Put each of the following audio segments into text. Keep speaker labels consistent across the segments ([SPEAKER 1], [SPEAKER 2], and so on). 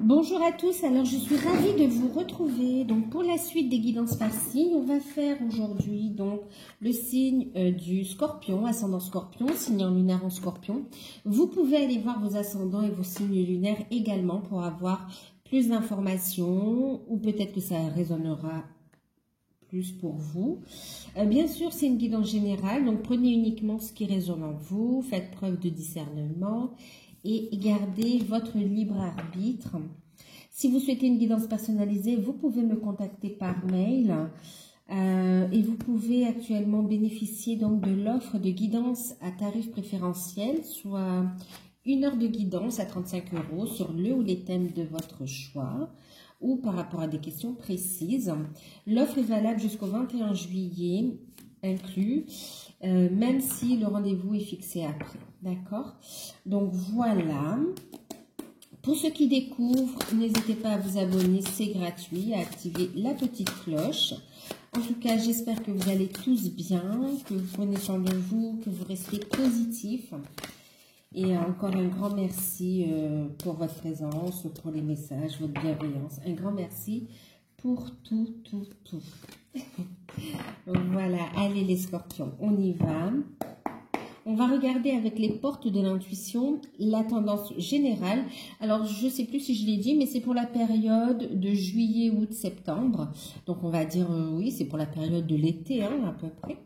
[SPEAKER 1] Bonjour à tous, alors je suis ravie de vous retrouver. Donc pour la suite des guidances par signe, on va faire aujourd'hui donc le signe du Scorpion, ascendant Scorpion, signe en lunaire en Scorpion. Vous pouvez aller voir vos ascendants et vos signes lunaires également pour avoir plus d'informations ou peut-être que ça résonnera plus pour vous. Bien sûr, c'est une guidance générale, donc prenez uniquement ce qui résonne en vous, faites preuve de discernement et gardez votre libre arbitre. Si vous souhaitez une guidance personnalisée, vous pouvez me contacter par mail et vous pouvez actuellement bénéficier donc de l'offre de guidance à tarif préférentiel, soit 1 heure de guidance à 35 € sur le ou les thèmes de votre choix ou par rapport à des questions précises. L'offre est valable jusqu'au 21 juillet inclus, même si le rendez-vous est fixé après. D'accord? Donc voilà. Pour ceux qui découvrent, n'hésitez pas à vous abonner, c'est gratuit, à activer la petite cloche. En tout cas, j'espère que vous allez tous bien, que vous prenez soin de vous, que vous restez positifs. Et encore un grand merci pour votre présence, pour les messages, votre bienveillance. Un grand merci pour tout. Voilà, allez les scorpions, on y va. On va regarder avec les portes de l'intuition la tendance générale. Alors, je ne sais plus si je l'ai dit, mais c'est pour la période de juillet, août, septembre. Donc, on va dire, oui, c'est pour la période de l'été, hein, à peu près.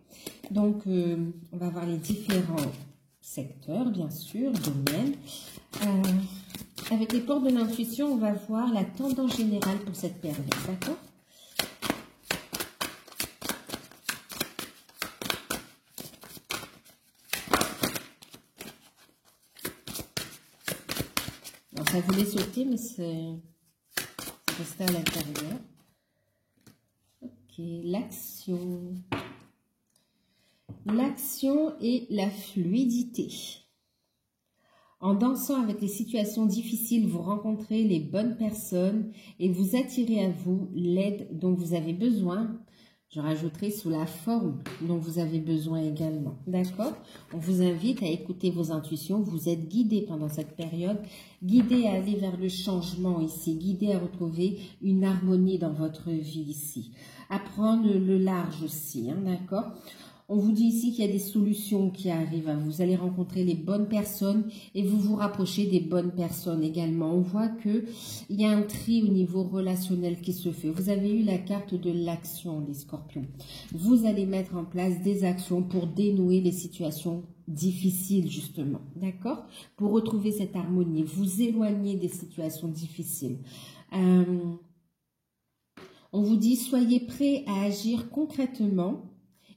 [SPEAKER 1] Donc, on va voir les différents secteurs, bien sûr, domaines. Avec les portes de l'intuition, on va voir la tendance générale pour cette période, d'accord ? Ça voulait sauter, mais c'est resté à l'intérieur. Ok, l'action. L'action et la fluidité. En dansant avec les situations difficiles, vous rencontrez les bonnes personnes et vous attirez à vous l'aide dont vous avez besoin. Je rajouterai sous la forme dont vous avez besoin également. D'accord? On vous invite à écouter vos intuitions. Vous êtes guidé pendant cette période, guidé à aller vers le changement ici, guidé à retrouver une harmonie dans votre vie ici. À prendre le large aussi, hein, d'accord? On vous dit ici qu'il y a des solutions qui arrivent à vous. Vous allez rencontrer les bonnes personnes et vous vous rapprochez des bonnes personnes également. On voit qu'il y a un tri au niveau relationnel qui se fait. Vous avez eu la carte de l'action, les scorpions. Vous allez mettre en place des actions pour dénouer les situations difficiles, justement. D'accord? Pour retrouver cette harmonie, vous éloigner des situations difficiles. On vous dit, soyez prêts à agir concrètement.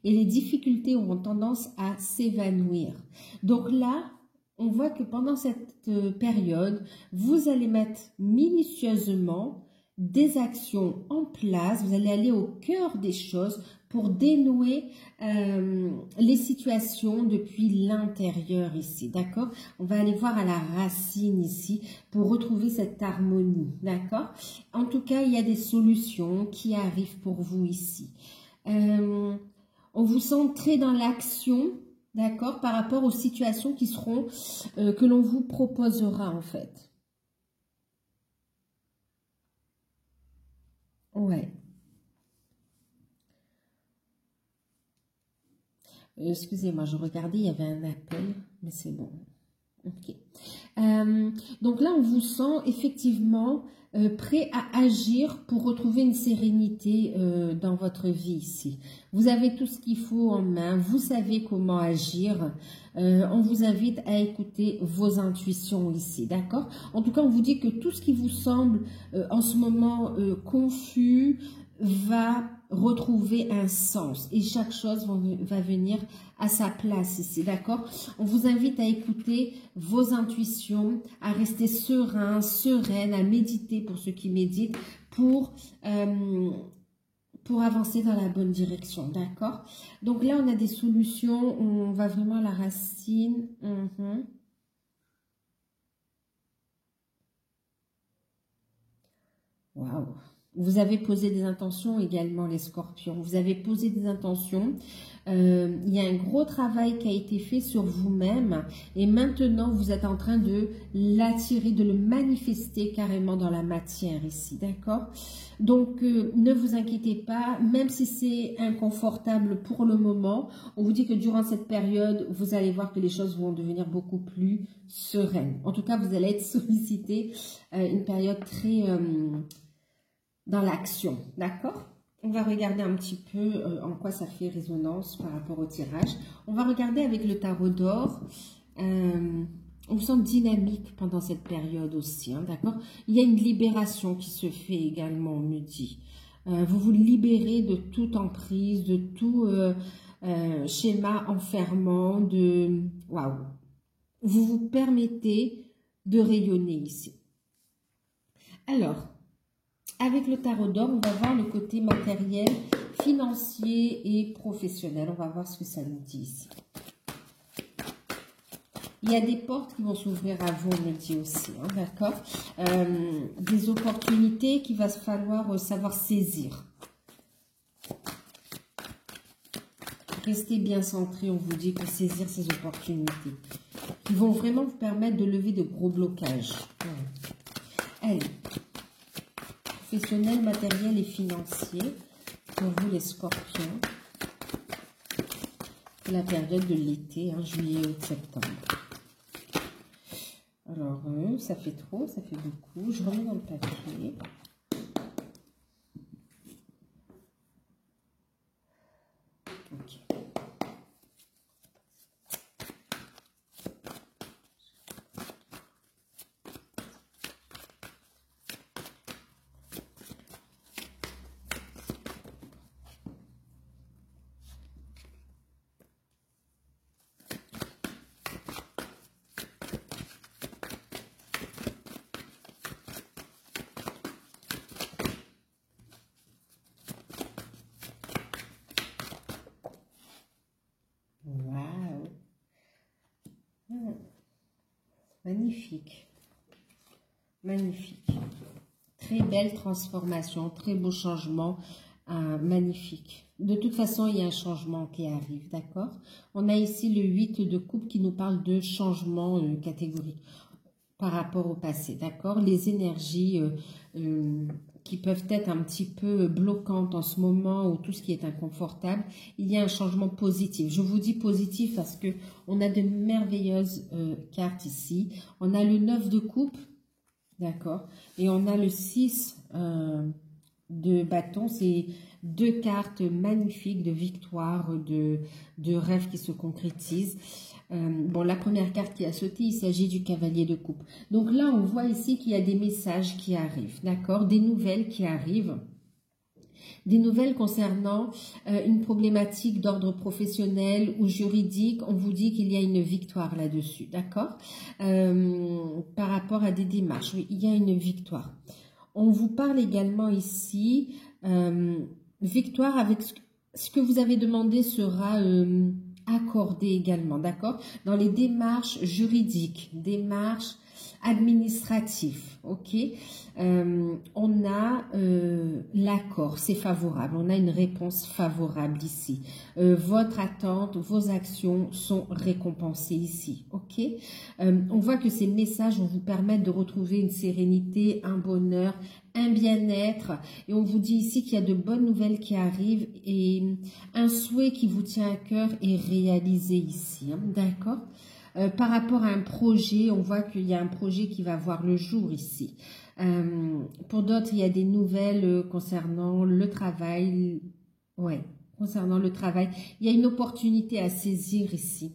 [SPEAKER 1] Et les difficultés auront tendance à s'évanouir. Donc là, on voit que pendant cette période, vous allez mettre minutieusement des actions en place. Vous allez aller au cœur des choses pour dénouer les situations depuis l'intérieur ici. D'accord? On va aller voir à la racine ici pour retrouver cette harmonie. D'accord? En tout cas, il y a des solutions qui arrivent pour vous ici. On vous sent très dans l'action, d'accord, par rapport aux situations qui seront, que l'on vous proposera en fait. Ouais. Excusez-moi, je regardais, il y avait un appel, mais c'est bon. Ok. Donc là, on vous sent effectivement prêt à agir pour retrouver une sérénité dans votre vie ici. Vous avez tout ce qu'il faut en main, vous savez comment agir. On vous invite à écouter vos intuitions ici, d'accord? En tout cas, on vous dit que tout ce qui vous semble en ce moment confus va retrouver un sens et chaque chose va venir à sa place ici, d'accord? On vous invite à écouter vos intuitions, à rester serein, sereine, à méditer pour ceux qui méditent, pour avancer dans la bonne direction, d'accord? Donc là, on a des solutions, on va vraiment à la racine. Waouh! Vous avez posé des intentions également, les scorpions. Vous avez posé des intentions. Il y a un gros travail qui a été fait sur vous-même. Et maintenant, vous êtes en train de l'attirer, de le manifester carrément dans la matière ici. D'accord? Donc, ne vous inquiétez pas. Même si c'est inconfortable pour le moment, on vous dit que durant cette période, vous allez voir que les choses vont devenir beaucoup plus sereines. En tout cas, vous allez être sollicité une période très... dans l'action, d'accord? On va regarder un petit peu en quoi ça fait résonance par rapport au tirage. On va regarder avec le tarot d'or. On vous sent dynamique pendant cette période aussi, hein, d'accord? Il y a une libération qui se fait également, on me dit. Vous vous libérez de toute emprise, de tout schéma enfermant, de... Waouh! Vous vous permettez de rayonner ici. Alors... avec le tarot d'or, on va voir le côté matériel, financier et professionnel. On va voir ce que ça nous dit ici. Il y a des portes qui vont s'ouvrir à vous, on me dit aussi, hein, d'accord? Des opportunités qu'il va falloir savoir saisir. Restez bien centré, on vous dit que saisir ces opportunités. Qui vont vraiment vous permettre de lever de gros blocages. Allez. Professionnel, matériel et financier pour vous les scorpions. La période de l'été, hein, juillet, août, septembre. Alors, ça fait trop, ça fait beaucoup. Je remets dans le papier. Ok. Magnifique. Magnifique. Très belle transformation, très beau changement. Magnifique. De toute façon, il y a un changement qui arrive, d'accord? On a ici le 8 de coupe qui nous parle de changement catégorique par rapport au passé, d'accord? Les énergies qui peuvent être un petit peu bloquantes en ce moment ou tout ce qui est inconfortable, il y a un changement positif. Je vous dis positif parce que on a de merveilleuses cartes ici. On a le 9 de coupe, d'accord? Et on a le 6 de bâton. C'est deux cartes magnifiques de victoire, de rêves qui se concrétisent. Bon, la première carte qui a sauté, il s'agit du cavalier de coupe. Donc là, on voit ici qu'il y a des messages qui arrivent, d'accord? Des nouvelles qui arrivent. Des nouvelles concernant une problématique d'ordre professionnel ou juridique. On vous dit qu'il y a une victoire là-dessus, d'accord? Par rapport à des démarches, oui, il y a une victoire. On vous parle également ici, victoire avec ce que vous avez demandé sera... accordé également, d'accord? Dans les démarches juridiques, démarches administratives, ok? On a l'accord, c'est favorable, on a une réponse favorable ici. Votre attente, vos actions sont récompensées ici, ok? On voit que ces messages vont vous permettre de retrouver une sérénité, un bonheur, un bien-être, et on vous dit ici qu'il y a de bonnes nouvelles qui arrivent et un souhait qui vous tient à cœur est réalisé ici, hein, d'accord? Par rapport à un projet, on voit qu'il y a un projet qui va voir le jour ici. Pour d'autres, il y a des nouvelles concernant le travail. Ouais, concernant le travail. Il y a une opportunité à saisir ici.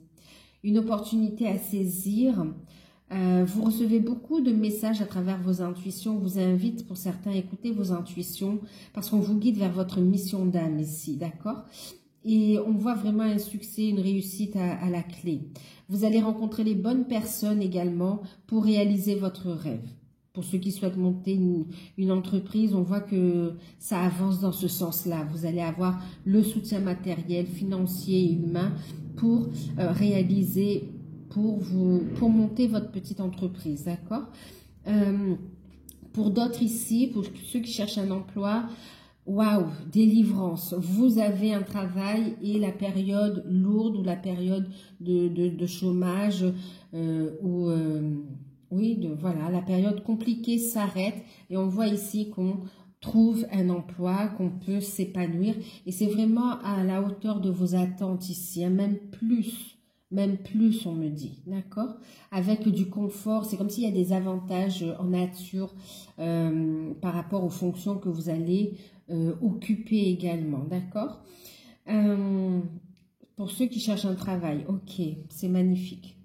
[SPEAKER 1] Une opportunité à saisir. Vous recevez beaucoup de messages à travers vos intuitions. On vous invite, pour certains, à écouter vos intuitions parce qu'on vous guide vers votre mission d'âme ici, d'accord? Et on voit vraiment un succès, une réussite à la clé. Vous allez rencontrer les bonnes personnes également pour réaliser votre rêve. Pour ceux qui souhaitent monter une entreprise, on voit que ça avance dans ce sens-là. Vous allez avoir le soutien matériel, financier et humain pour pour monter votre petite entreprise, d'accord? Pour d'autres ici, pour ceux qui cherchent un emploi, waouh, délivrance. Vous avez un travail et la période lourde ou la période de chômage voilà, la période compliquée s'arrête et on voit ici qu'on trouve un emploi, qu'on peut s'épanouir et c'est vraiment à la hauteur de vos attentes ici, hein, même plus on me dit, d'accord? Avec du confort, c'est comme s'il y a des avantages en nature par rapport aux fonctions que vous allez occuper également, d'accord? Pour ceux qui cherchent un travail, ok, c'est magnifique.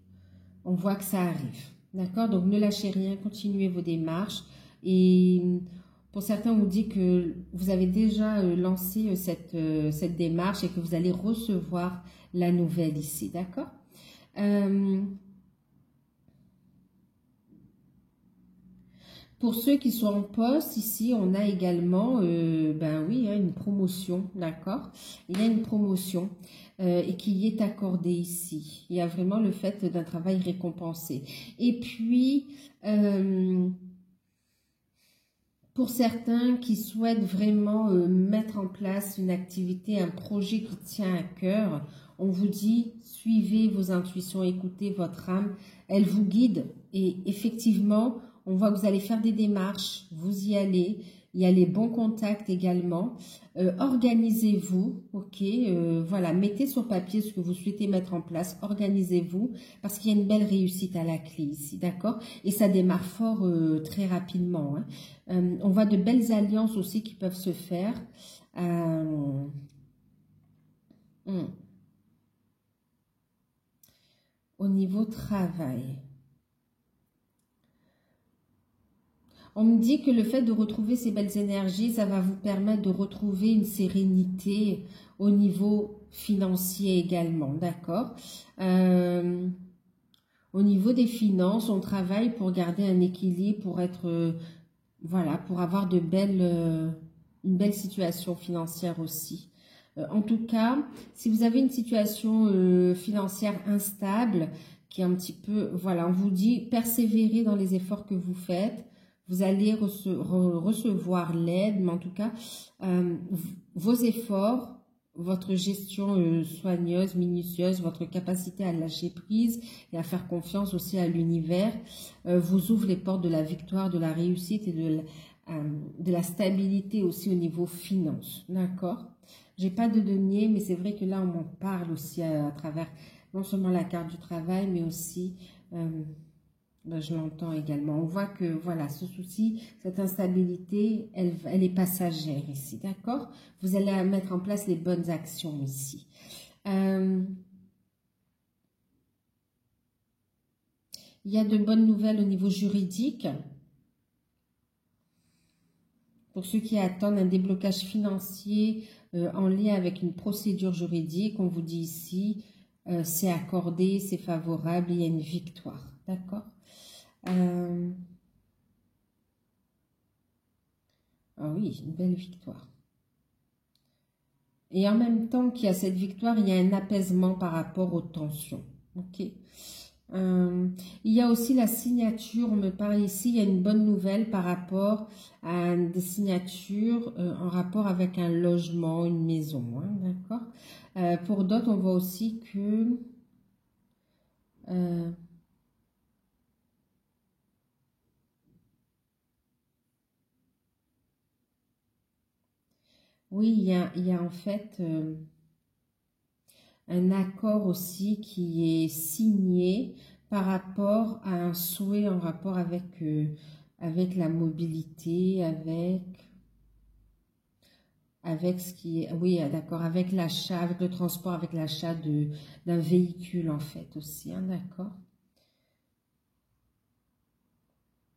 [SPEAKER 1] On voit que ça arrive, d'accord? Donc ne lâchez rien, continuez vos démarches et pour certains, on vous dit que vous avez déjà lancé cette démarche et que vous allez recevoir la nouvelle ici, d'accord? Pour ceux qui sont en poste, ici, on a également, une promotion, d'accord? Il y a une promotion et qui y est accordée ici. Il y a vraiment le fait d'un travail récompensé. Et puis, pour certains qui souhaitent vraiment mettre en place une activité, un projet qui tient à cœur, on vous dit, suivez vos intuitions, écoutez votre âme, elle vous guide. Et effectivement, on voit que vous allez faire des démarches, vous y allez, il y a les bons contacts également. Organisez-vous, ok, voilà, mettez sur papier ce que vous souhaitez mettre en place, organisez-vous, parce qu'il y a une belle réussite à la clé ici, d'accord? Et ça démarre fort très rapidement, hein. On voit de belles alliances aussi qui peuvent se faire. Au niveau travail. On me dit que le fait de retrouver ces belles énergies, ça va vous permettre de retrouver une sérénité au niveau financier également, d'accord? Au niveau des finances, on travaille pour garder un équilibre, pour être, voilà, pour avoir une belle situation financière aussi. En tout cas, si vous avez une situation financière instable, qui est un petit peu, voilà, on vous dit persévérez dans les efforts que vous faites. Vous allez recevoir l'aide, mais en tout cas, vos efforts, votre gestion soigneuse, minutieuse, votre capacité à lâcher prise et à faire confiance aussi à l'univers, vous ouvre les portes de la victoire, de la réussite et de la stabilité aussi au niveau finance. D'accord? J'ai pas de denier, mais c'est vrai que là, on m'en parle aussi à travers non seulement la carte du travail, mais aussi... je l'entends également. On voit que, voilà, ce souci, cette instabilité, elle est passagère ici, d'accord? Vous allez mettre en place les bonnes actions ici. Il y a de bonnes nouvelles au niveau juridique. Pour ceux qui attendent un déblocage financier en lien avec une procédure juridique, on vous dit ici, c'est accordé, c'est favorable, il y a une victoire, d'accord? Ah oui, une belle victoire. Et en même temps qu'il y a cette victoire, il y a un apaisement par rapport aux tensions. Ok. Il y a aussi la signature, on me parle ici, il y a une bonne nouvelle par rapport à des signatures en rapport avec un logement, une maison, hein, d'accord? Pour d'autres, on voit aussi que... oui, il y a en fait un accord aussi qui est signé par rapport à un souhait en rapport avec la mobilité, avec ce qui est, oui, d'accord, avec l'achat, avec le transport, avec l'achat d'un véhicule en fait aussi, hein, d'accord.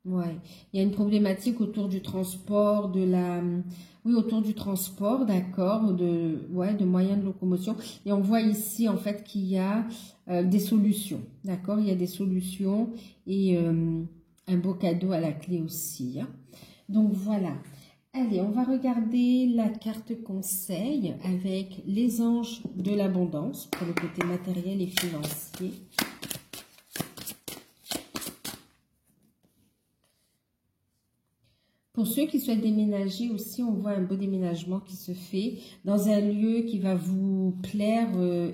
[SPEAKER 1] Ouais, il y a une problématique autour du transport, oui, autour du transport, d'accord, de moyens de locomotion. Et on voit ici, en fait, qu'il y a des solutions, d'accord, il y a des solutions et un beau cadeau à la clé aussi, hein. Donc, voilà. Allez, on va regarder la carte conseil avec les anges de l'abondance pour le côté matériel et financier. Pour ceux qui souhaitent déménager aussi, on voit un beau déménagement qui se fait dans un lieu qui va vous plaire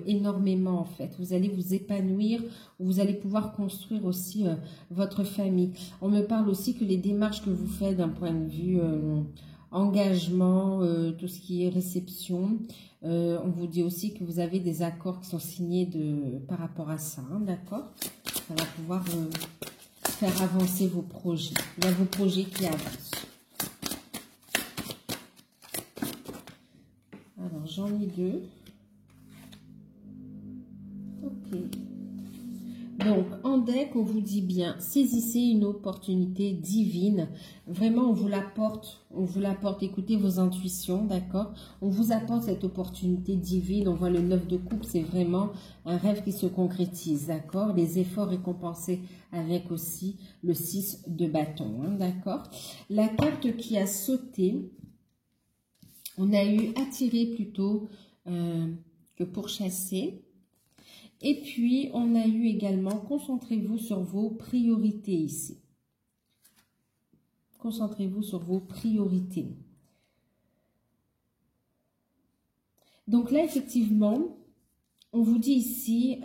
[SPEAKER 1] énormément en fait. Vous allez vous épanouir, vous allez pouvoir construire aussi votre famille. On me parle aussi que les démarches que vous faites d'un point de vue engagement, tout ce qui est réception, on vous dit aussi que vous avez des accords qui sont signés par rapport à ça, hein, d'accord? Ça va pouvoir faire avancer vos projets. Il y a vos projets qui avancent. Alors, j'en ai 2. Ok. Donc, en deck, on vous dit bien, saisissez une opportunité divine. Vraiment, on vous l'apporte. On vous l'apporte. Écoutez vos intuitions, d'accord? On vous apporte cette opportunité divine. On voit le 9 de coupe, c'est vraiment un rêve qui se concrétise, d'accord? Les efforts récompensés avec aussi le 6 de bâton, hein, d'accord? La carte qui a sauté, on a eu attirer plutôt que pourchasser. Et puis, on a eu également, concentrez-vous sur vos priorités ici. Concentrez-vous sur vos priorités. Donc là, effectivement, on vous dit ici,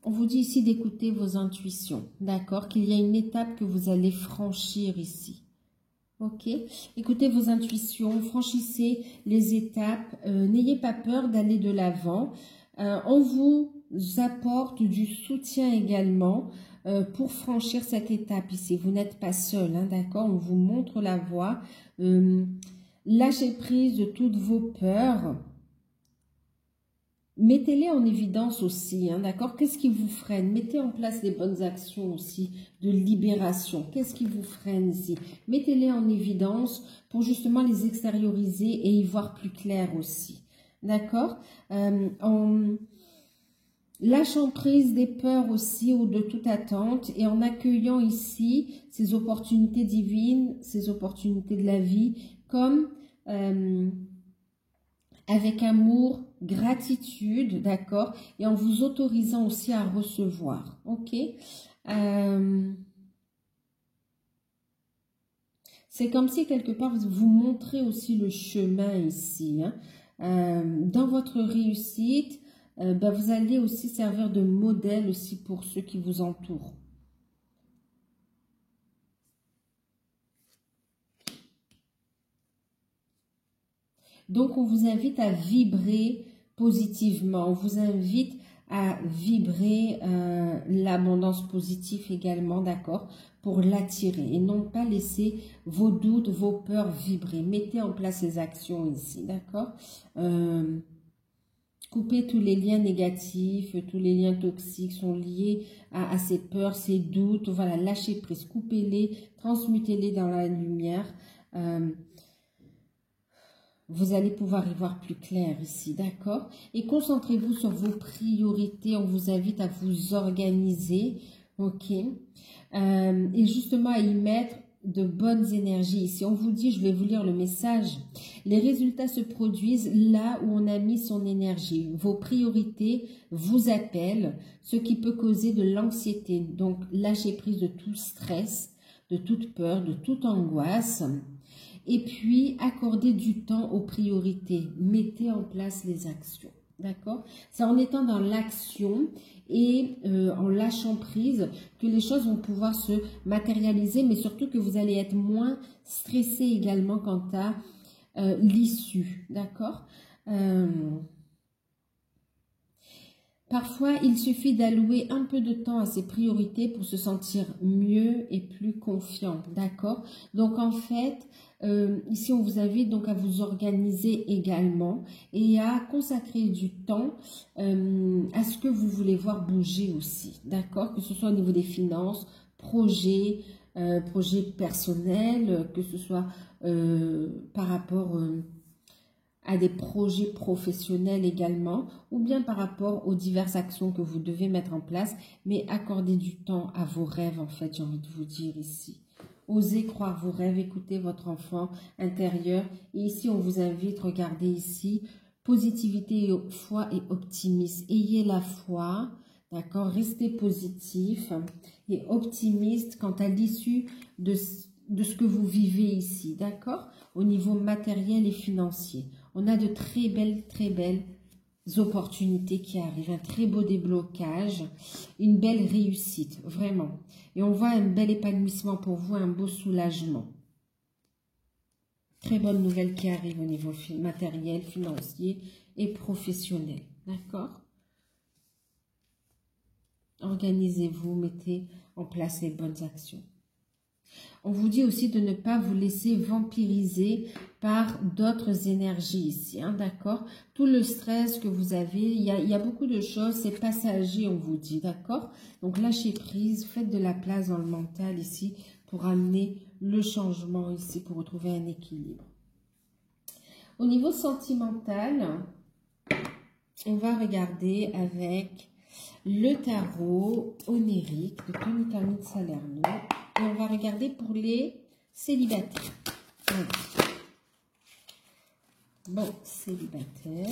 [SPEAKER 1] on vous dit ici d'écouter vos intuitions, d'accord? Qu'il y a une étape que vous allez franchir ici. Ok, écoutez vos intuitions, franchissez les étapes, n'ayez pas peur d'aller de l'avant. On vous apporte du soutien également pour franchir cette étape ici. Vous n'êtes pas seul, hein, d'accord? On vous montre la voie. Lâchez prise de toutes vos peurs. Mettez-les en évidence aussi, hein, d'accord? Qu'est-ce qui vous freine? Mettez en place les bonnes actions aussi de libération. Qu'est-ce qui vous freine ici? Mettez-les en évidence pour justement les extérioriser et y voir plus clair aussi, d'accord? En lâchant prise des peurs aussi ou de toute attente et en accueillant ici ces opportunités divines, ces opportunités de la vie comme... avec amour, gratitude, d'accord? Et en vous autorisant aussi à recevoir, ok? C'est comme si quelque part vous montrez aussi le chemin ici, hein? Dans votre réussite, vous allez aussi servir de modèle aussi pour ceux qui vous entourent. Donc, on vous invite à vibrer positivement. On vous invite à vibrer l'abondance positive également, d'accord? Pour l'attirer et non pas laisser vos doutes, vos peurs vibrer. Mettez en place ces actions ici, d'accord? Coupez tous les liens négatifs, tous les liens toxiques sont liés à ces peurs, ces doutes. Voilà, lâchez prise, coupez-les, transmutez-les dans la lumière. Vous allez pouvoir y voir plus clair ici, d'accord? Et concentrez-vous sur vos priorités. On vous invite à vous organiser, ok? Et justement à y mettre de bonnes énergies. Ici, on vous dit, je vais vous lire le message. Les résultats se produisent là où on a mis son énergie. Vos priorités vous appellent, ce qui peut causer de l'anxiété. Donc, lâchez prise de tout stress, de toute peur, de toute angoisse. Et puis, accordez du temps aux priorités. Mettez en place les actions. D'accord? C'est en étant dans l'action et en lâchant prise que les choses vont pouvoir se matérialiser, mais surtout que vous allez être moins stressé également quant à l'issue. D'accord? Parfois, il suffit d'allouer un peu de temps à ses priorités pour se sentir mieux et plus confiant, d'accord? Donc, en fait, ici, on vous invite donc à vous organiser également et à consacrer du temps à ce que vous voulez voir bouger aussi, d'accord? Que ce soit au niveau des finances, projets personnels, que ce soit par rapport... à des projets professionnels également, ou bien par rapport aux diverses actions que vous devez mettre en place, mais accordez du temps à vos rêves, en fait, j'ai envie de vous dire ici. Osez croire vos rêves, écoutez votre enfant intérieur. Et ici, on vous invite, regardez ici, Positivité, foi et optimisme. Ayez la foi, d'accord? Restez positif et optimiste quant à l'issue de ce que vous vivez ici, d'accord? Au niveau matériel et financier. On a de très belles opportunités qui arrivent, un très beau déblocage, une belle réussite, vraiment. Et on voit un bel épanouissement pour vous, un beau soulagement. Très bonne nouvelle qui arrive au niveau matériel, financier et professionnel. D'accord? Organisez-vous, mettez en place les bonnes actions. On vous dit aussi de ne pas vous laisser vampiriser par d'autres énergies ici. Hein, d'accord? Tout le stress que vous avez, il y a beaucoup de choses, c'est passager, on vous dit. D'accord? Donc lâchez prise, faites de la place dans le mental ici pour amener le changement ici, pour retrouver un équilibre. Au niveau sentimental, on va regarder avec le tarot onirique de Tony Carmine Salerno. Et on va regarder pour les célibataires. Allez. Bon, célibataire.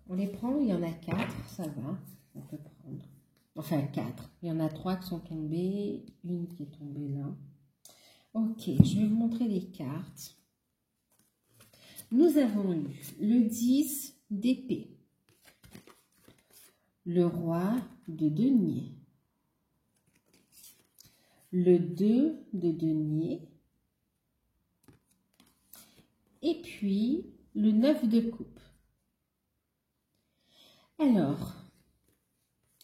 [SPEAKER 1] On les prend, il y en a 4, ça va, on peut prendre. Enfin 4, il y en a 3 qui sont tombées, une qui est tombée là. Ok, je vais vous montrer les cartes. Nous avons eu le 10 d'épée, le roi de denier, le 2 de denier, et puis le 9 de coupe. Alors,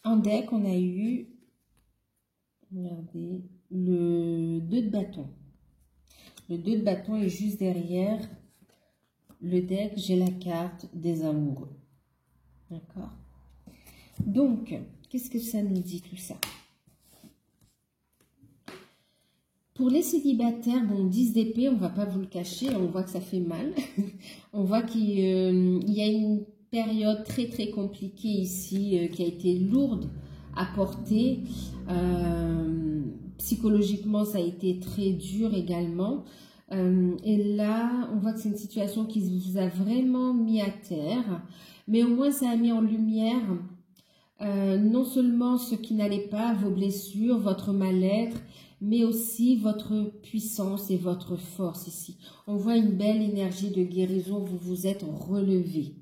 [SPEAKER 1] en deck, on a eu, regardez, le 2 de bâton. Le 2 de bâton est juste derrière le deck. J'ai la carte des amoureux. D'accord? Donc, qu'est-ce que ça nous dit tout ça? Pour les célibataires, bon, 10 d'épée, on ne va pas vous le cacher, on voit que ça fait mal. On voit qu'il y a une période très compliquée ici, qui a été lourde à porter. Psychologiquement, ça a été très dur également. Et là, on voit que c'est une situation qui vous a vraiment mis à terre. Mais au moins, ça a mis en lumière non seulement ce qui n'allait pas, vos blessures, votre mal-être, mais aussi votre puissance et votre force ici. On voit une belle énergie de guérison, vous vous êtes relevé.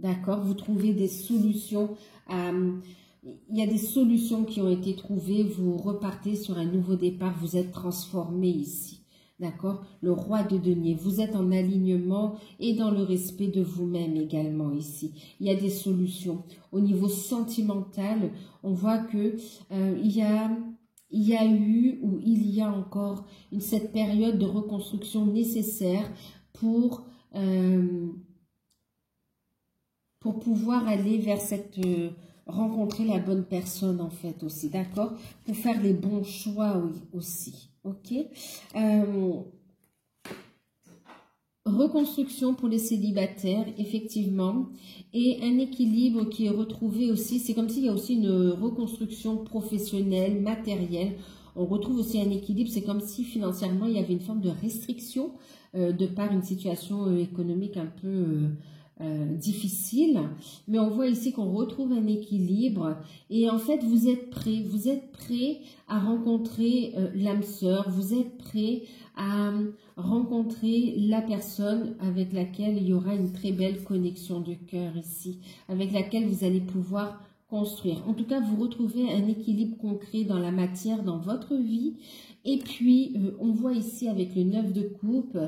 [SPEAKER 1] D'accord? Vous trouvez des solutions. Il y a des solutions qui ont été trouvées. Vous repartez sur un nouveau départ. Vous êtes transformé ici. D'accord? Le roi de denier. Vous êtes en alignement et dans le respect de vous-même également ici. Il y a des solutions. Au niveau sentimental, on voit que il y a eu ou il y a encore cette période de reconstruction nécessaire pour pouvoir aller vers cette... rencontrer la bonne personne en fait aussi, d'accord? Pour faire les bons choix aussi, ok? Reconstruction pour les célibataires, effectivement, et un équilibre qui est retrouvé aussi. C'est comme s'il y a aussi une reconstruction professionnelle, matérielle. On retrouve aussi un équilibre. C'est comme si financièrement, il y avait une forme de restriction de par une situation économique un peu difficile. Mais on voit ici qu'on retrouve un équilibre. Et en fait, vous êtes prêt à rencontrer l'âme sœur. Vous êtes prêt à rencontrer la personne avec laquelle il y aura une très belle connexion de cœur ici, avec laquelle vous allez pouvoir construire. En tout cas, vous retrouvez un équilibre concret dans la matière, dans votre vie. Et puis, on voit ici avec le 9 de coupe,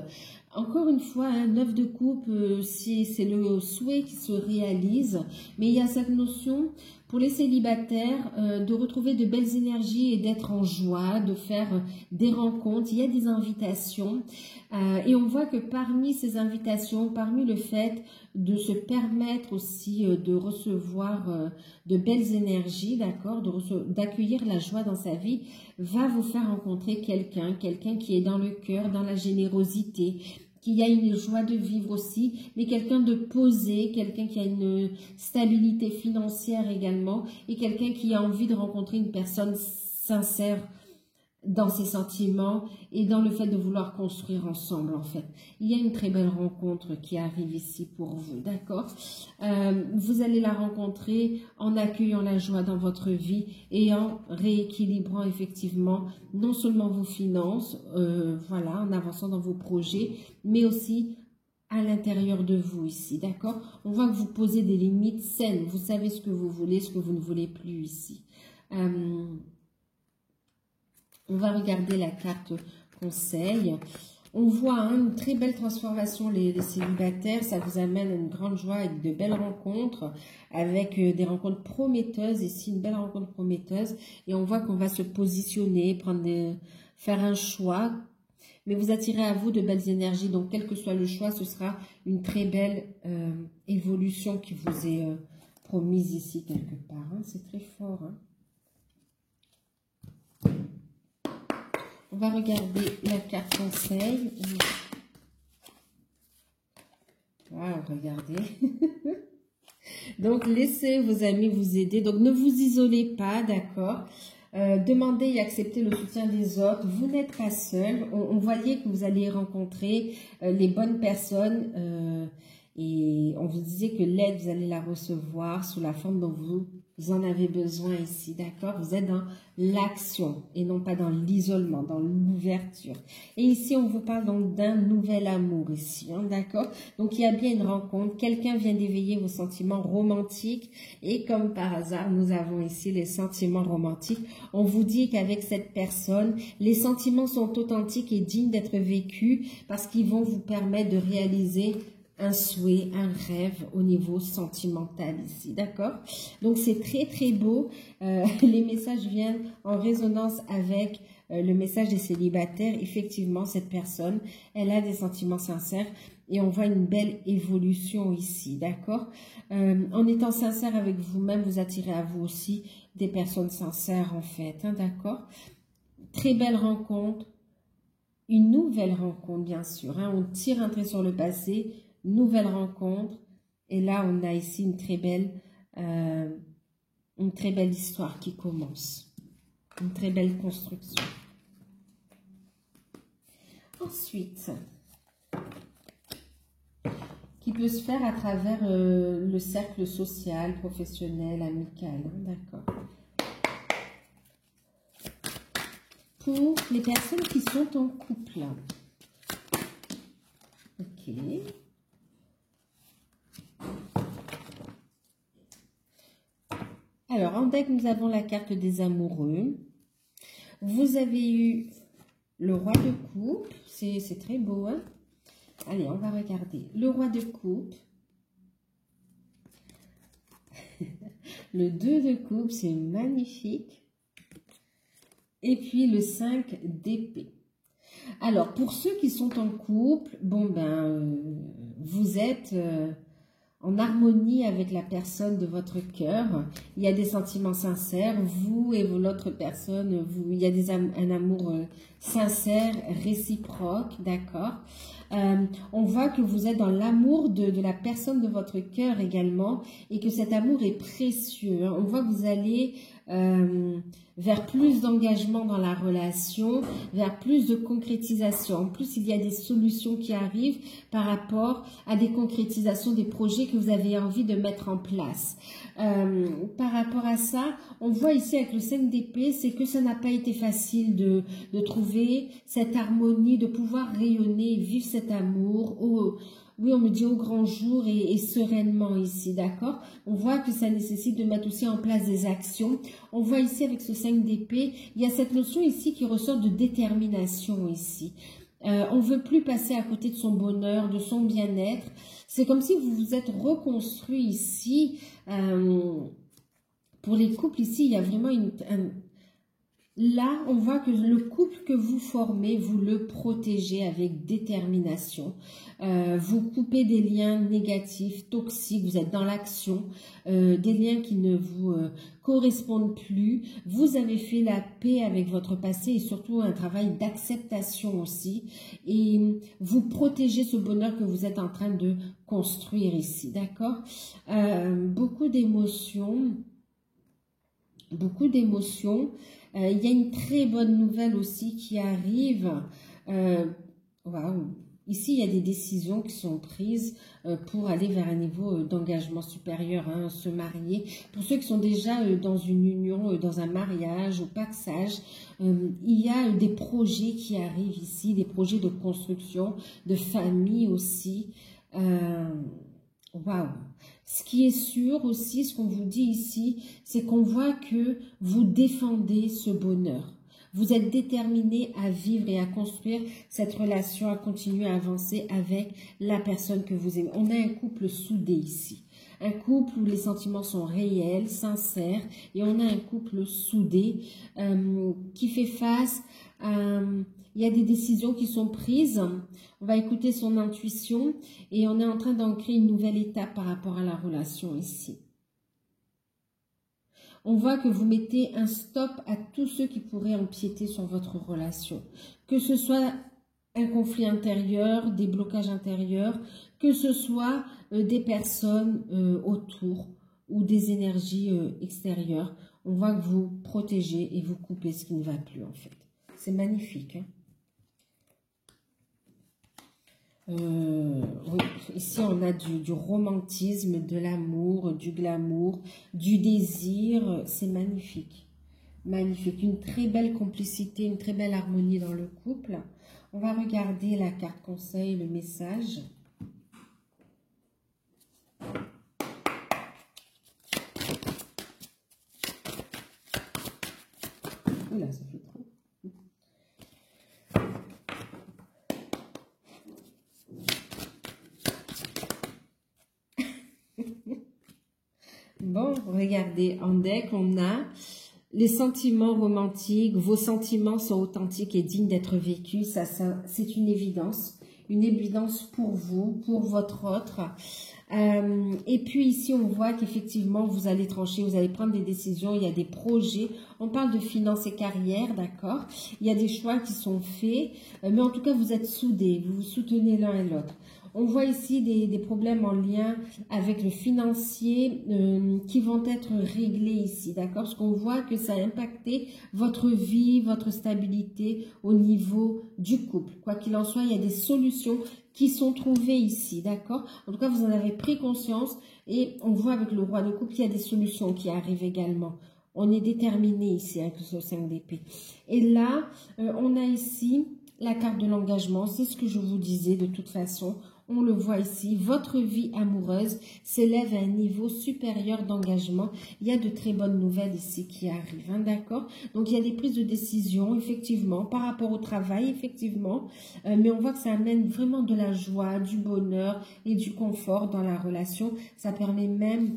[SPEAKER 1] encore une fois, un 9 de coupe, c'est le souhait qui se réalise, mais il y a cette notion pour les célibataires de retrouver de belles énergies et d'être en joie, de faire des rencontres. Il y a des invitations et on voit que parmi ces invitations, parmi le fait de se permettre aussi de recevoir de belles énergies, d'accord, d'accueillir la joie dans sa vie, va vous faire rencontrer quelqu'un qui est dans le cœur, dans la générosité, qu'il y a une joie de vivre aussi, mais quelqu'un de posé, quelqu'un qui a une stabilité financière également, et quelqu'un qui a envie de rencontrer une personne sincère dans ses sentiments et dans le fait de vouloir construire ensemble, en fait. Il y a une très belle rencontre qui arrive ici pour vous, d'accord? Vous allez la rencontrer en accueillant la joie dans votre vie et en rééquilibrant effectivement non seulement vos finances, voilà, en avançant dans vos projets, mais aussi à l'intérieur de vous ici, d'accord? On voit que vous posez des limites saines, vous savez ce que vous voulez, ce que vous ne voulez plus ici. On va regarder la carte conseil. On voit une très belle transformation, les célibataires. Ça vous amène à une grande joie avec de belles rencontres, avec des rencontres prometteuses. Ici, une belle rencontre prometteuse. Et on voit qu'on va se positionner, faire un choix. Mais vous attirez à vous de belles énergies. Donc, quel que soit le choix, ce sera une très belle évolution qui vous est promise ici quelque part. C'est très fort. On va regarder la carte conseil. Wow, regardez. Donc, laissez vos amis vous aider. Donc, ne vous isolez pas, d'accord? Demandez et acceptez le soutien des autres. Vous n'êtes pas seul. On voyait que vous allez rencontrer les bonnes personnes. Et on vous disait que l'aide, vous allez la recevoir sous la forme dont vous en avez besoin ici, d'accord? Vous êtes dans l'action et non pas dans l'isolement, dans l'ouverture. Et ici, on vous parle donc d'un nouvel amour ici, d'accord? Donc, il y a bien une rencontre. Quelqu'un vient d'éveiller vos sentiments romantiques. Et comme par hasard, nous avons ici les sentiments romantiques. On vous dit qu'avec cette personne, les sentiments sont authentiques et dignes d'être vécus parce qu'ils vont vous permettre de réaliser un souhait, un rêve au niveau sentimental ici, d'accord? Donc, c'est très, très beau. Les messages viennent en résonance avec le message des célibataires. Effectivement, cette personne, elle a des sentiments sincères et on voit une belle évolution ici, d'accord? En étant sincère avec vous-même, vous attirez à vous aussi des personnes sincères, en fait, d'accord? Très belle rencontre. Une nouvelle rencontre, bien sûr. On tire un trait sur le passé. Nouvelle rencontre. Et là, on a ici une très belle histoire qui commence. Une très belle construction. Ensuite, qui peut se faire à travers le cercle social, professionnel, amical. D'accord. Pour les personnes qui sont en couple. Ok. Alors, en deck, nous avons la carte des amoureux. Vous avez eu le roi de coupe. C'est très beau, hein? Allez, on va regarder. Le roi de coupe. Le 2 de coupe, c'est magnifique. Et puis, le 5 d'épée. Alors, pour ceux qui sont en couple, bon, vous êtes en harmonie avec la personne de votre cœur. Il y a des sentiments sincères. Vous et l'autre personne, il y a un amour sincère, réciproque, d'accord? On voit que vous êtes dans l'amour de la personne de votre cœur également et que cet amour est précieux. On voit que vous allez vers plus d'engagement dans la relation, vers plus de concrétisation. En plus, il y a des solutions qui arrivent par rapport à des concrétisations des projets que vous avez envie de mettre en place. Par rapport à ça, on voit ici avec le 5 d'épée, c'est que ça n'a pas été facile de trouver cette harmonie, de pouvoir rayonner, vivre cet amour. Oui, on me dit au grand jour et sereinement ici, d'accord? On voit que ça nécessite de mettre aussi en place des actions. On voit ici avec ce 5 d'épée, il y a cette notion ici qui ressort de détermination ici. On ne veut plus passer à côté de son bonheur, de son bien-être. C'est comme si vous vous êtes reconstruit ici. Pour les couples ici, il y a vraiment Là, on voit que le couple que vous formez, vous le protégez avec détermination. Vous coupez des liens négatifs, toxiques, vous êtes dans l'action, des liens qui ne vous correspondent plus. Vous avez fait la paix avec votre passé et surtout un travail d'acceptation aussi. Et vous protégez ce bonheur que vous êtes en train de construire ici, d'accord? Beaucoup d'émotions. Beaucoup d'émotions. Il y a une très bonne nouvelle aussi qui arrive. Waouh! Ici, il y a des décisions qui sont prises pour aller vers un niveau d'engagement supérieur, hein, se marier. Pour ceux qui sont déjà dans une union, dans un mariage, au paxage, il y a des projets qui arrivent ici, des projets de construction, de famille aussi. Waouh! Ce qui est sûr aussi, ce qu'on vous dit ici, c'est qu'on voit que vous défendez ce bonheur. Vous êtes déterminé à vivre et à construire cette relation, à continuer à avancer avec la personne que vous aimez. On a un couple soudé ici. Un couple où les sentiments sont réels, sincères. Et on a un couple soudé qui fait face à... Il y a des décisions qui sont prises. On va écouter son intuition et on est en train d'ancrer une nouvelle étape par rapport à la relation ici. On voit que vous mettez un stop à tous ceux qui pourraient empiéter sur votre relation. Que ce soit un conflit intérieur, des blocages intérieurs, que ce soit des personnes autour ou des énergies extérieures. On voit que vous protégez et vous coupez ce qui ne va plus en fait. C'est magnifique, hein? Oui, ici on a du romantisme, de l'amour, du glamour, du désir, c'est magnifique, magnifique, une très belle complicité, une très belle harmonie dans le couple. On va regarder la carte conseil, le message. Oula, ça fait trop. Bon, regardez, en deck, on a les sentiments romantiques, vos sentiments sont authentiques et dignes d'être vécus, ça c'est une évidence pour vous, pour votre autre. Et puis ici, on voit qu'effectivement, vous allez trancher, vous allez prendre des décisions, il y a des projets, on parle de finances et carrière, d'accord? Il y a des choix qui sont faits, mais en tout cas, vous êtes soudés, vous vous soutenez l'un et l'autre. On voit ici des problèmes en lien avec le financier qui vont être réglés ici, d'accord? Parce qu'on voit que ça a impacté votre vie, votre stabilité au niveau du couple. Quoi qu'il en soit, il y a des solutions qui sont trouvées ici, d'accord? En tout cas, vous en avez pris conscience et on voit avec le roi de coupe qu'il y a des solutions qui arrivent également. On est déterminé ici avec ce 5 d'épée. Et là, on a ici la carte de l'engagement. C'est ce que je vous disais de toute façon. On le voit ici, votre vie amoureuse s'élève à un niveau supérieur d'engagement. Il y a de très bonnes nouvelles ici qui arrivent, hein, d'accord? Donc, il y a des prises de décision, effectivement, par rapport au travail, effectivement. Mais on voit que ça amène vraiment de la joie, du bonheur et du confort dans la relation. Ça permet même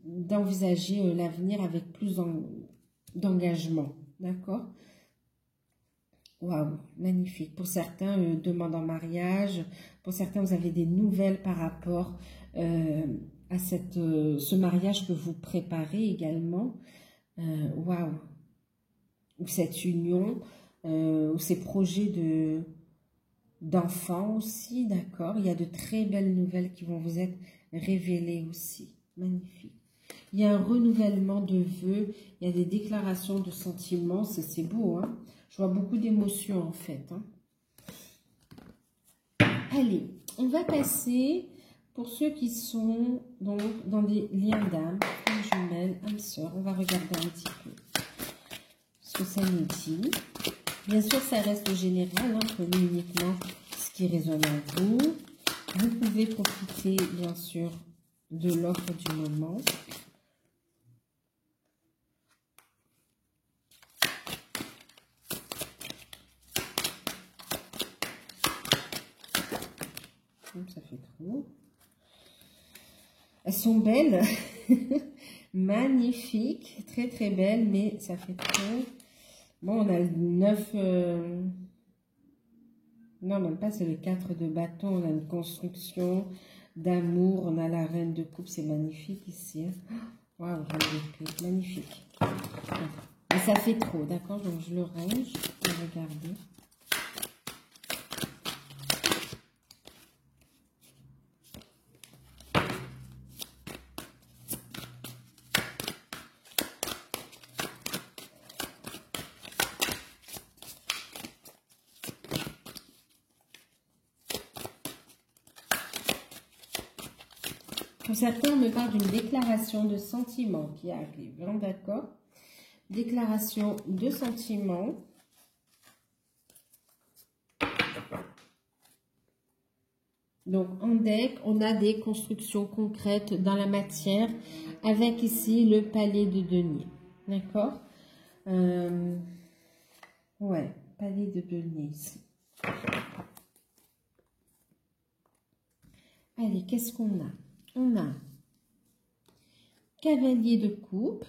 [SPEAKER 1] d'envisager l'avenir avec plus d'engagement, d'accord? Waouh, magnifique. Pour certains, demande en mariage. Pour certains, vous avez des nouvelles par rapport à ce mariage que vous préparez également. Waouh. Ou cette union, ou ces projets d'enfants aussi, d'accord. Il y a de très belles nouvelles qui vont vous être révélées aussi. Magnifique. Il y a un renouvellement de vœux, il y a des déclarations de sentiments, c'est beau, hein. Je vois beaucoup d'émotions en fait, hein. Allez, on va passer pour ceux qui sont donc dans des liens d'âme, jumelles, âme sœur. On va regarder un petit peu ce que ça nous dit. Bien sûr, ça reste général, hein, prenez uniquement ce qui résonne en vous. Vous pouvez profiter, bien sûr, de l'offre du moment. Ça fait trop. Elles sont belles. Magnifiques. Très, très belles, mais ça fait trop. Bon, on a le 9... non, même pas, c'est le 4 de bâton. On a une construction d'amour. On a la reine de coupe. C'est magnifique ici. Hein. Waouh, magnifique. Mais ça fait trop, d'accord? Donc, je le range. Regardez. Pour certains, on me parle d'une déclaration de sentiment qui arrive, hein, d'accord? Déclaration de sentiment. Donc, en deck, on a des constructions concrètes dans la matière avec ici le palais de denier, d'accord? Ouais, palais de denier ici. Allez, qu'est-ce qu'on a? On a cavalier de coupe,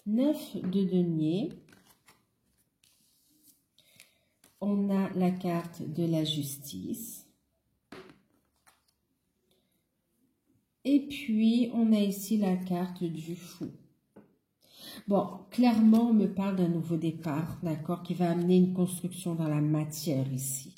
[SPEAKER 1] 9 de denier, on a la carte de la justice, et puis on a ici la carte du fou. Bon, clairement, on me parle d'un nouveau départ, d'accord, qui va amener une construction dans la matière ici.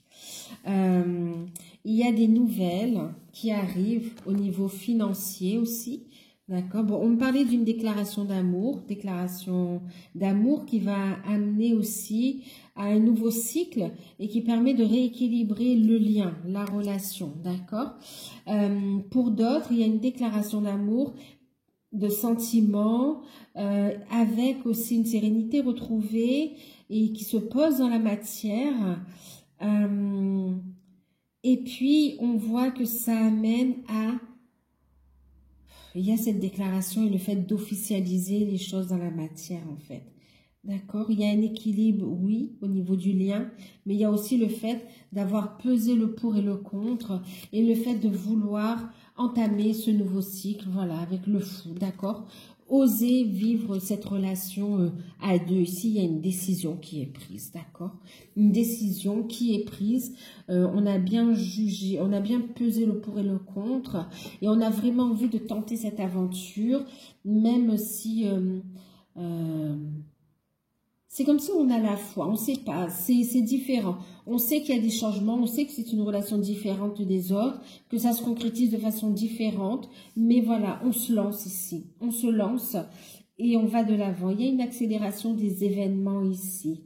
[SPEAKER 1] Il y a des nouvelles qui arrivent au niveau financier aussi, d'accord. Bon, on me parlait d'une déclaration d'amour qui va amener aussi à un nouveau cycle et qui permet de rééquilibrer le lien, la relation, d'accord. Pour d'autres, il y a une déclaration d'amour, de sentiments, avec aussi une sérénité retrouvée et qui se pose dans la matière. Et puis, on voit que ça amène à... Il y a cette déclaration et le fait d'officialiser les choses dans la matière, en fait. D'accord? Il y a un équilibre, oui, au niveau du lien, mais il y a aussi le fait d'avoir pesé le pour et le contre et le fait de vouloir entamer ce nouveau cycle, voilà, avec le fou, d'accord? Oser vivre cette relation à deux. Ici, il y a une décision qui est prise, d'accord? Une décision qui est prise. On a bien jugé, on a bien pesé le pour et le contre. Et on a vraiment envie de tenter cette aventure, même si... c'est comme si on a la foi, on ne sait pas, c'est différent. On sait qu'il y a des changements, on sait que c'est une relation différente des autres, que ça se concrétise de façon différente. Mais voilà, on se lance ici, on se lance et on va de l'avant. Il y a une accélération des événements ici.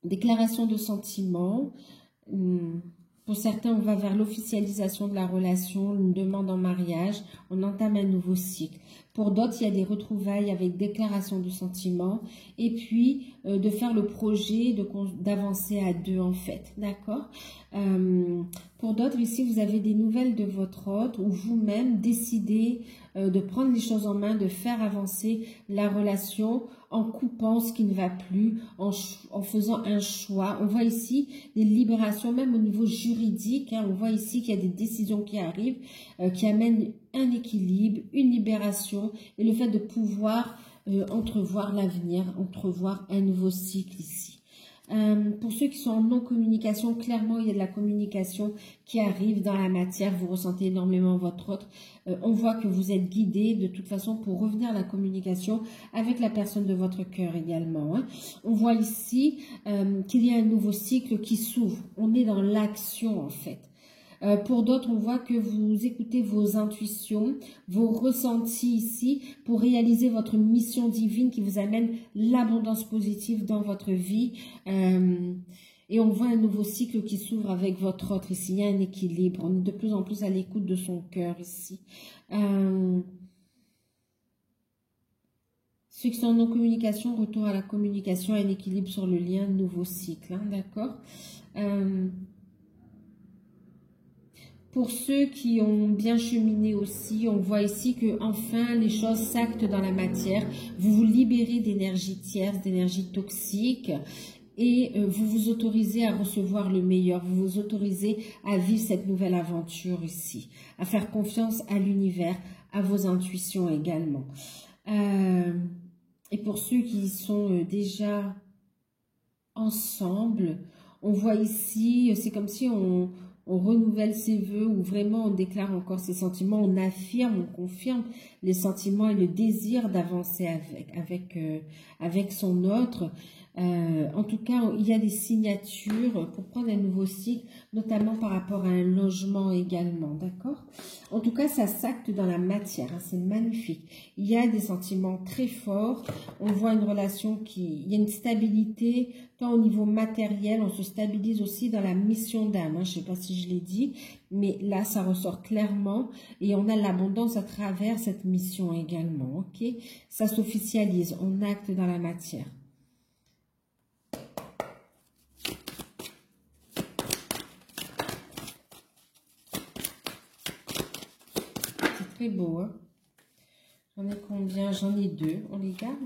[SPEAKER 1] Déclaration de sentiments. Pour certains, on va vers l'officialisation de la relation, une demande en mariage, on entame un nouveau cycle. Pour d'autres, il y a des retrouvailles avec déclaration de sentiments et puis de faire le projet d'avancer à deux en fait, d'accord? Pour d'autres, ici, vous avez des nouvelles de votre hôte ou vous-même décidez de prendre les choses en main, de faire avancer la relation en coupant ce qui ne va plus, en faisant un choix. On voit ici des libérations, même au niveau juridique. Hein, on voit ici qu'il y a des décisions qui arrivent, qui amènent un équilibre, une libération et le fait de pouvoir entrevoir l'avenir, entrevoir un nouveau cycle ici. Pour ceux qui sont en non-communication, clairement, il y a de la communication qui arrive dans la matière. Vous ressentez énormément votre autre. On voit que vous êtes guidé de toute façon pour revenir à la communication avec la personne de votre cœur également. Hein. On voit ici qu'il y a un nouveau cycle qui s'ouvre. On est dans l'action en fait. Pour d'autres, on voit que vous écoutez vos intuitions, vos ressentis ici pour réaliser votre mission divine qui vous amène l'abondance positive dans votre vie. Et on voit un nouveau cycle qui s'ouvre avec votre autre ici. Il y a un équilibre. On est de plus en plus à l'écoute de son cœur ici. Ceux qui sont en non-communication, retour à la communication, un équilibre sur le lien, nouveau cycle. Hein, d'accord? Pour ceux qui ont bien cheminé aussi, on voit ici que enfin les choses s'actent dans la matière. Vous vous libérez d'énergie tierce, d'énergie toxique et vous vous autorisez à recevoir le meilleur. Vous vous autorisez à vivre cette nouvelle aventure ici, à faire confiance à l'univers, à vos intuitions également. Et pour ceux qui sont déjà ensemble, on voit ici, c'est comme si on renouvelle ses vœux ou vraiment on déclare encore ses sentiments, on affirme, on confirme les sentiments et le désir d'avancer avec son autre. En tout cas, il y a des signatures pour prendre un nouveau cycle, notamment par rapport à un logement également, d'accord? En tout cas, ça s'acte dans la matière, hein, c'est magnifique. Il y a des sentiments très forts, on voit une relation il y a une stabilité, tant au niveau matériel, on se stabilise aussi dans la mission d'âme, hein, je ne sais pas si je l'ai dit, mais là, ça ressort clairement et on a l'abondance à travers cette mission également, ok? Ça s'officialise, on acte dans la matière. Très beau, hein? J'en ai combien? J'en ai 2. On les garde?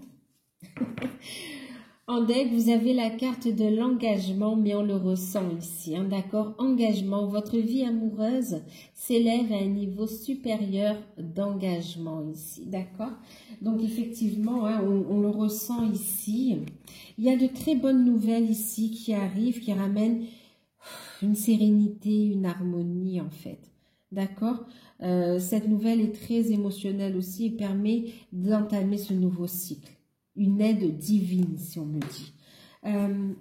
[SPEAKER 1] En deck, vous avez la carte de l'engagement, mais on le ressent ici, hein, d'accord? Engagement, votre vie amoureuse s'élève à un niveau supérieur d'engagement ici, d'accord? Donc, effectivement, hein, on le ressent ici. Il y a de très bonnes nouvelles ici qui arrivent, qui ramènent une sérénité, une harmonie, en fait. D'accord? Cette nouvelle est très émotionnelle aussi et permet d'entamer ce nouveau cycle. Une aide divine, si on me dit.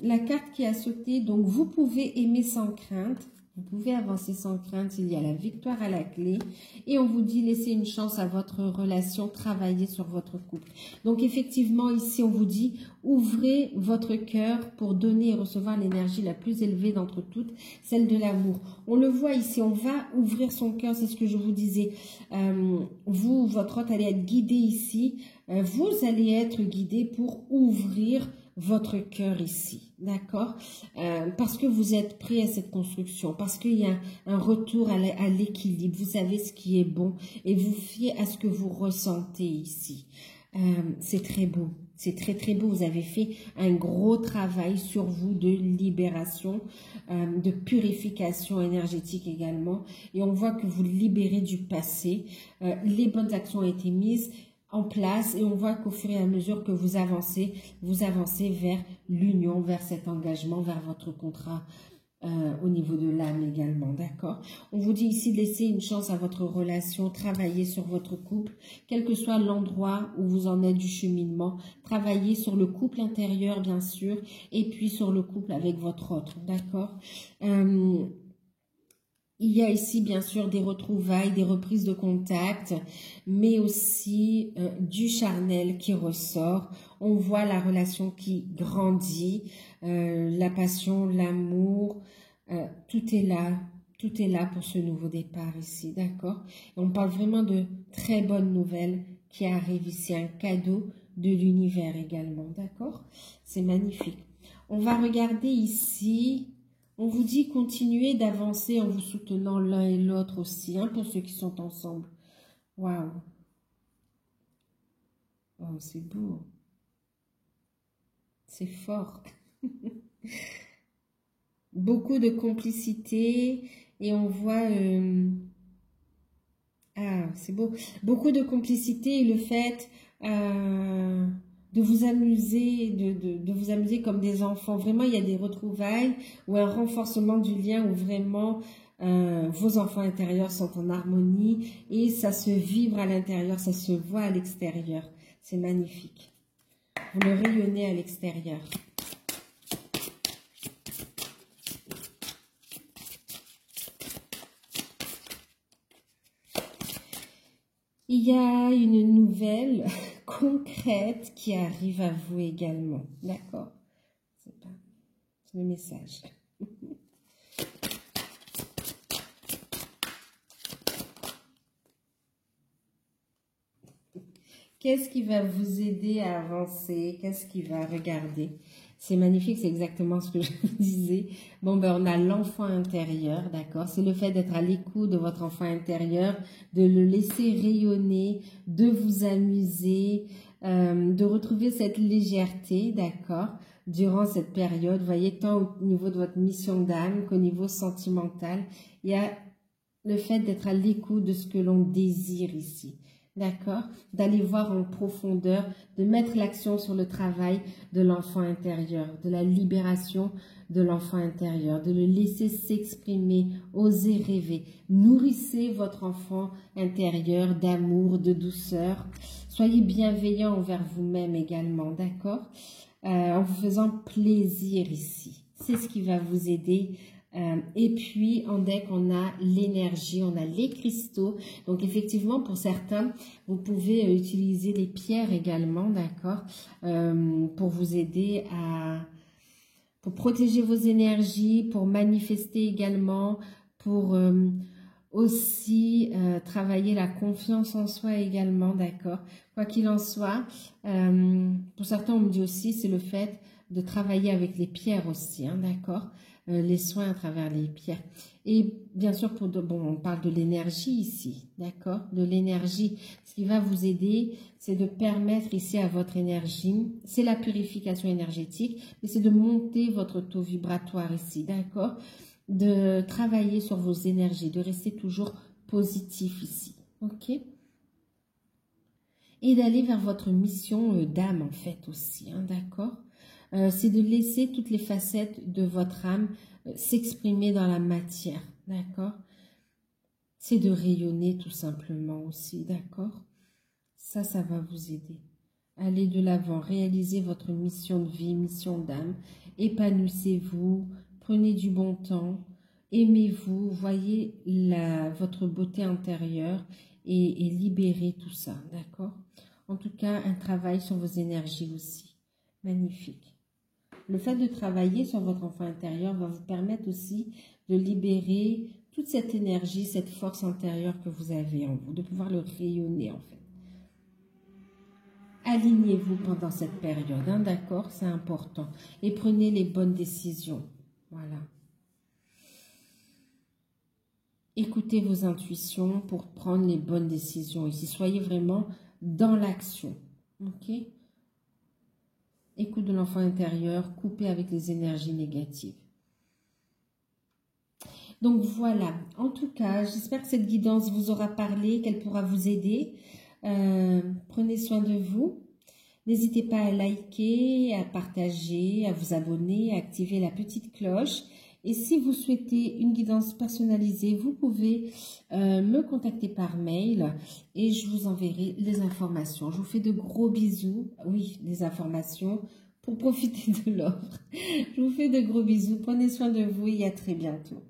[SPEAKER 1] La carte qui a sauté, donc vous pouvez aimer sans crainte, vous pouvez avancer sans crainte, il y a la victoire à la clé. Et on vous dit laissez une chance à votre relation, travaillez sur votre couple. Donc effectivement, ici on vous dit ouvrez votre cœur pour donner et recevoir l'énergie la plus élevée d'entre toutes, celle de l'amour. On le voit ici, on va ouvrir son cœur, c'est ce que je vous disais. Vous, votre hôte, allez être guidé ici. Vous allez être guidé pour ouvrir votre cœur ici, d'accord? Parce que vous êtes prêt à cette construction, parce qu'il y a un retour à l'équilibre, vous savez ce qui est bon et vous fiez à ce que vous ressentez ici. C'est très beau, c'est très très beau, vous avez fait un gros travail sur vous de libération, de purification énergétique également et on voit que vous libérez du passé, les bonnes actions ont été mises en place et on voit qu'au fur et à mesure que vous avancez vers l'union, vers cet engagement, vers votre contrat au niveau de l'âme également, d'accord? On vous dit ici de laisser une chance à votre relation, travailler sur votre couple, quel que soit l'endroit où vous en êtes du cheminement, travailler sur le couple intérieur bien sûr et puis sur le couple avec votre autre, d'accord? Il y a ici, bien sûr, des retrouvailles, des reprises de contact, mais aussi du charnel qui ressort. On voit la relation qui grandit, la passion, l'amour, tout est là pour ce nouveau départ ici, d'accord? On parle vraiment de très bonnes nouvelles qui arrivent ici, un cadeau de l'univers également, d'accord? C'est magnifique. On va regarder ici... On vous dit continuez d'avancer en vous soutenant l'un et l'autre aussi, hein, pour ceux qui sont ensemble. Waouh! Oh, c'est beau. C'est fort. Beaucoup de complicité et on voit... Ah, c'est beau. Beaucoup de complicité et le fait... de vous amuser, de vous amuser comme des enfants. Vraiment, il y a des retrouvailles ou un renforcement du lien où vraiment vos enfants intérieurs sont en harmonie et ça se vibre à l'intérieur, ça se voit à l'extérieur. C'est magnifique. Vous le rayonnez à l'extérieur. Il y a une nouvelle concrète qui arrive à vous également. D'accord? C'est le message. Qu'est-ce qui va vous aider à avancer? Qu'est-ce qui va regarder? C'est magnifique, c'est exactement ce que je vous disais. Bon, ben, on a l'enfant intérieur, d'accord? C'est le fait d'être à l'écoute de votre enfant intérieur, de le laisser rayonner, de vous amuser, de retrouver cette légèreté, d'accord? Durant cette période, vous voyez, tant au niveau de votre mission d'âme qu'au niveau sentimental, il y a le fait d'être à l'écoute de ce que l'on désire ici. d'accord? D'aller voir en profondeur, de mettre l'action sur le travail de l'enfant intérieur, de la libération de l'enfant intérieur, de le laisser s'exprimer, oser rêver. Nourrissez votre enfant intérieur d'amour, de douceur. Soyez bienveillant envers vous-même également, d'accord? En vous faisant plaisir ici. C'est ce qui va vous aider. Et puis, en deck, on a l'énergie, on a les cristaux. Donc, effectivement, pour certains, vous pouvez utiliser les pierres également, d'accord, pour vous aider pour protéger vos énergies, pour manifester également, pour aussi travailler la confiance en soi également, d'accord. Quoi qu'il en soit, pour certains, on me dit aussi, c'est le fait de travailler avec les pierres aussi, hein, d'accord. Les soins à travers les pierres. Et bien sûr, on parle de l'énergie ici, d'accord? De l'énergie. Ce qui va vous aider, c'est de permettre ici à votre énergie, c'est la purification énergétique, mais c'est de monter votre taux vibratoire ici, d'accord? De travailler sur vos énergies, de rester toujours positif ici, ok? Et d'aller vers votre mission d'âme en fait aussi, hein, d'accord? C'est de laisser toutes les facettes de votre âme s'exprimer dans la matière, d'accord? C'est de rayonner tout simplement aussi, d'accord? Ça va vous aider. Allez de l'avant, réalisez votre mission de vie, mission d'âme, épanouissez-vous, prenez du bon temps, aimez-vous, voyez votre beauté intérieure et libérez tout ça, d'accord? En tout cas, un travail sur vos énergies aussi, magnifique. Le fait de travailler sur votre enfant intérieur va vous permettre aussi de libérer toute cette énergie, cette force intérieure que vous avez en vous, de pouvoir le rayonner en fait. Alignez-vous pendant cette période, hein, d'accord? C'est important. Et prenez les bonnes décisions. Voilà. Écoutez vos intuitions pour prendre les bonnes décisions ici. Soyez vraiment dans l'action, ok? Écoute de l'enfant intérieur, coupé avec les énergies négatives. Donc voilà, en tout cas, j'espère que cette guidance vous aura parlé, qu'elle pourra vous aider. Prenez soin de vous. N'hésitez pas à liker, à partager, à vous abonner, à activer la petite cloche. Et si vous souhaitez une guidance personnalisée, vous pouvez me contacter par mail et je vous enverrai les informations. Je vous fais de gros bisous. Oui, les informations pour profiter de l'offre. Je vous fais de gros bisous. Prenez soin de vous et à très bientôt.